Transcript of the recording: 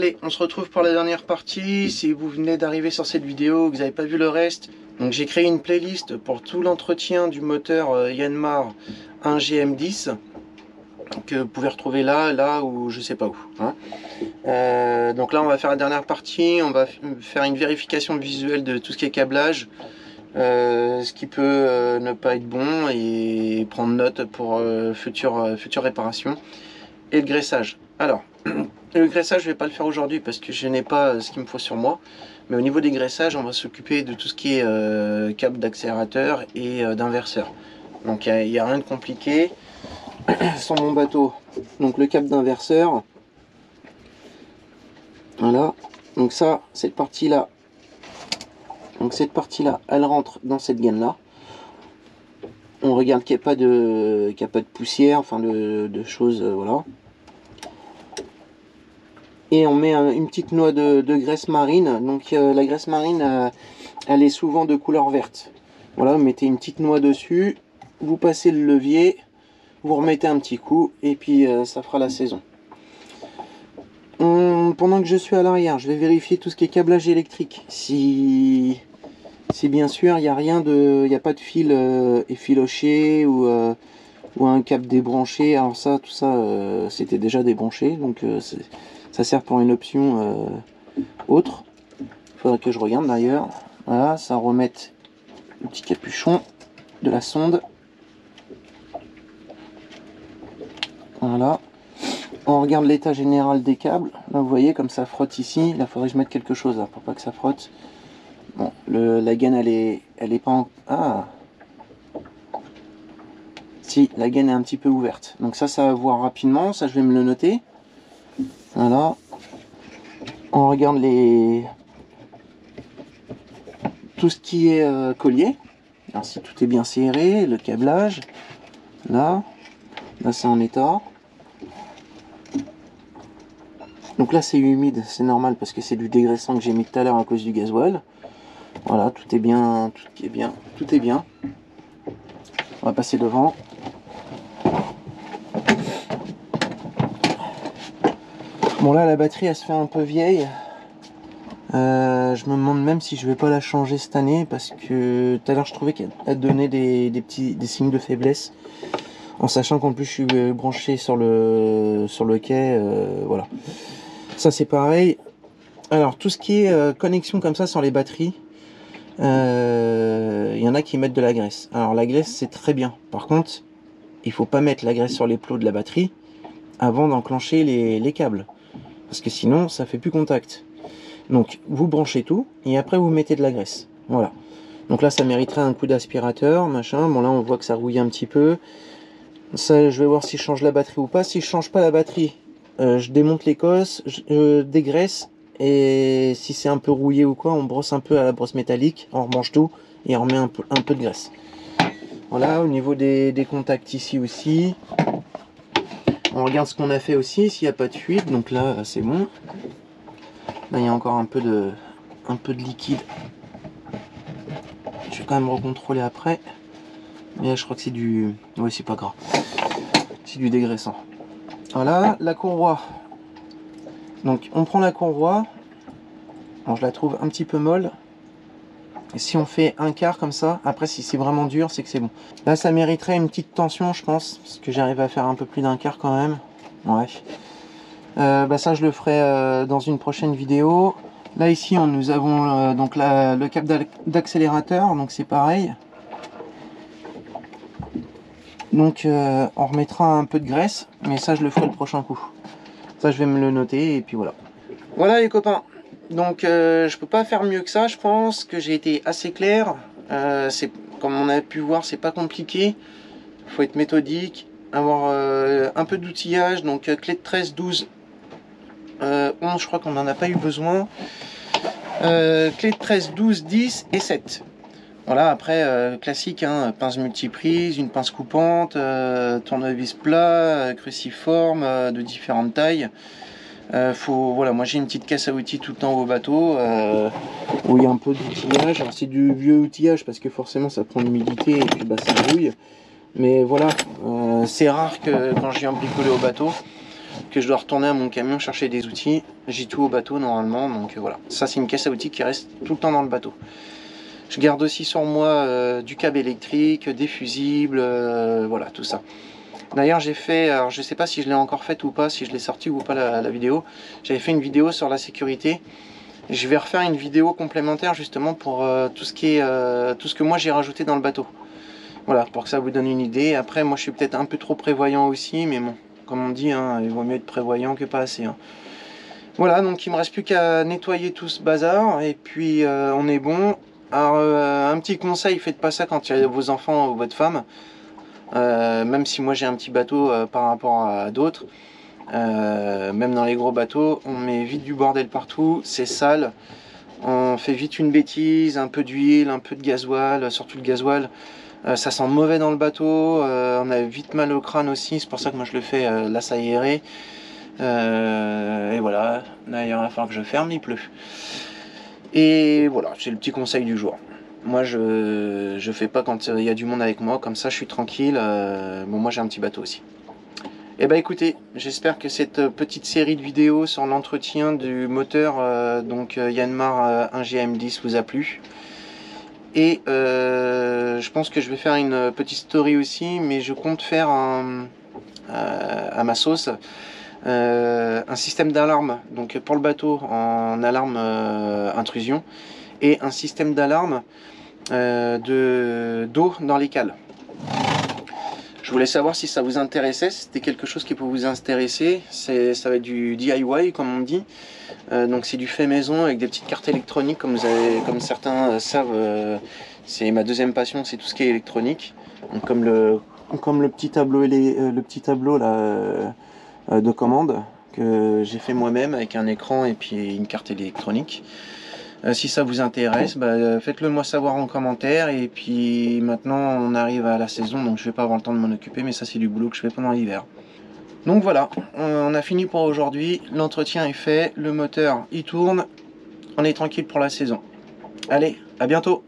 Allez, on se retrouve pour la dernière partie. Si vous venez d'arriver sur cette vidéo, que vous n'avez pas vu le reste, donc j'ai créé une playlist pour tout l'entretien du moteur Yanmar 1GM10 que vous pouvez retrouver là ou je sais pas où. Hein. Donc là, on va faire la dernière partie. On va faire une vérification visuelle de tout ce qui est câblage, ce qui peut ne pas être bon et prendre note pour future réparation et le graissage. Alors. Le graissage, je vais pas le faire aujourd'hui parce que je n'ai pas ce qu'il me faut sur moi. Mais au niveau des graissages, on va s'occuper de tout ce qui est câble d'accélérateur et d'inverseur. Donc il n'y a rien de compliqué sur mon bateau. Donc le câble d'inverseur. Voilà. Donc ça, cette partie-là. Donc cette partie-là, elle rentre dans cette gaine-là. On regarde qu'il n'y a pas de poussière, enfin de choses, voilà. Et on met une petite noix de graisse marine. Donc la graisse marine, elle est souvent de couleur verte. Voilà, vous mettez une petite noix dessus, vous passez le levier, vous remettez un petit coup, et puis ça fera la saison. Pendant que je suis à l'arrière, je vais vérifier tout ce qui est câblage électrique. Si bien sûr il n'y a rien il n'y a pas de fil effiloché ou un câble débranché. Alors ça, tout ça, c'était déjà débranché, donc ça sert pour une option autre. Il faudrait que je regarde d'ailleurs. Voilà, ça remet le petit capuchon de la sonde. Voilà. On regarde l'état général des câbles. Là, vous voyez comme ça frotte ici. Là, il faudrait que je mette quelque chose là, pour pas que ça frotte. Bon, la gaine, elle est pas en... Ah, si, la gaine est un petit peu ouverte. Donc ça va voir rapidement. Ça, je vais me le noter. Voilà. On regarde tout ce qui est collier. Alors si tout est bien serré, le câblage. Là c'est en état. Donc là c'est humide, c'est normal parce que c'est du dégraissant que j'ai mis tout à l'heure à cause du gasoil. Voilà, tout est bien. On va passer devant. Bon là la batterie elle se fait un peu vieille. Je me demande même si je vais pas la changer cette année parce que tout à l'heure je trouvais qu'elle donnait des signes de faiblesse, en sachant qu'en plus je suis branché sur le quai, voilà. Ça c'est pareil. Alors tout ce qui est connexion comme ça sur les batteries, il y en a qui mettent de la graisse. Alors la graisse c'est très bien, par contre il faut pas mettre la graisse sur les plots de la batterie avant d'enclencher les câbles, parce que sinon ça fait plus contact. Donc vous branchez tout et après vous mettez de la graisse. Voilà. Donc là ça mériterait un coup d'aspirateur, machin. Bon là on voit que ça rouille un petit peu. Ça je vais voir si je change la batterie ou pas. Si je change pas la batterie, je démonte l'écosse, je dégraisse, et si c'est un peu rouillé ou quoi, on brosse un peu à la brosse métallique, on remange tout et on remet un peu de graisse. Voilà, au niveau des contacts ici aussi. On regarde ce qu'on a fait aussi, s'il n'y a pas de fuite. Donc là c'est bon. Là, il y a encore un peu de liquide. Je vais quand même recontrôler après. Mais là, je crois que c'est du... Oui, c'est pas grave. C'est du dégraissant. Voilà, la courroie. Donc, on prend la courroie. Bon, je la trouve un petit peu molle. Et si on fait un quart comme ça, après, si c'est vraiment dur, c'est que c'est bon. Là, ça mériterait une petite tension, je pense. Parce que j'arrive à faire un peu plus d'un quart quand même. Ouais. Ça je le ferai dans une prochaine vidéo. Là ici nous avons donc le câble d'accélérateur, donc c'est pareil. Donc on remettra un peu de graisse, mais ça je le ferai le prochain coup. Ça je vais me le noter et puis voilà. Voilà les copains, donc je peux pas faire mieux que ça. Je pense que j'ai été assez clair. Comme on a pu voir, c'est pas compliqué. Faut être méthodique, avoir un peu d'outillage, donc clé de 13, 12, 11, je crois qu'on n'en a pas eu besoin. Clé de 13, 12, 10 et 7. Voilà, après classique, hein, pince multiprise, une pince coupante, tournevis plat, cruciforme de différentes tailles. Voilà, moi j'ai une petite caisse à outils tout le temps au bateau où il y a un peu d'outillage. Alors c'est du vieux outillage parce que forcément ça prend l'humidité et puis ça rouille. Mais voilà, c'est rare que quand je viens bricoler au bateau que je dois retourner à mon camion chercher des outils. J'ai tout au bateau normalement, donc voilà. Ça c'est une caisse à outils qui reste tout le temps dans le bateau. Je garde aussi sur moi du câble électrique, des fusibles, voilà tout ça. D'ailleurs j'ai fait, alors je sais pas si je l'ai encore fait ou pas, si je l'ai sorti ou pas la vidéo. J'avais fait une vidéo sur la sécurité. Je vais refaire une vidéo complémentaire justement pour tout ce que moi j'ai rajouté dans le bateau. Voilà, pour que ça vous donne une idée. Après moi je suis peut-être un peu trop prévoyant aussi, mais bon, comme on dit, hein, il vaut mieux être prévoyant que pas assez. Hein. Voilà, donc il me reste plus qu'à nettoyer tout ce bazar et puis on est bon. Alors un petit conseil, faites pas ça quand il y a vos enfants ou votre femme. Même si moi j'ai un petit bateau par rapport à d'autres. Même dans les gros bateaux, on met vite du bordel partout, c'est sale, on fait vite une bêtise, un peu d'huile, un peu de gasoil, surtout le gasoil, ça sent mauvais dans le bateau, on a vite mal au crâne aussi, c'est pour ça que moi je le fais là aéré, et voilà, d'ailleurs il va falloir que je ferme, il pleut. Et voilà, c'est le petit conseil du jour. Moi je fais pas quand il y a du monde avec moi, comme ça je suis tranquille, bon moi j'ai un petit bateau aussi. Eh ben écoutez, j'espère que cette petite série de vidéos sur l'entretien du moteur Yanmar 1GM10 vous a plu. Et je pense que je vais faire une petite story aussi, mais je compte faire à ma sauce un système d'alarme donc pour le bateau en alarme intrusion et un système d'alarme d'eau dans les cales. Je voulais savoir si ça vous intéressait, si c'était quelque chose qui peut vous intéresser. Ça va être du DIY comme on dit. Donc c'est du fait maison avec des petites cartes électroniques comme certains savent. C'est ma deuxième passion, c'est tout ce qui est électronique. Donc, comme le petit tableau là, de commande que j'ai fait moi-même avec un écran et puis une carte électronique. Si ça vous intéresse, faites-le moi savoir en commentaire. Et puis maintenant on arrive à la saison, donc je vais pas avoir le temps de m'en occuper, mais ça c'est du boulot que je fais pendant l'hiver. Donc voilà, on a fini pour aujourd'hui, l'entretien est fait, le moteur il tourne, on est tranquille pour la saison. Allez, à bientôt!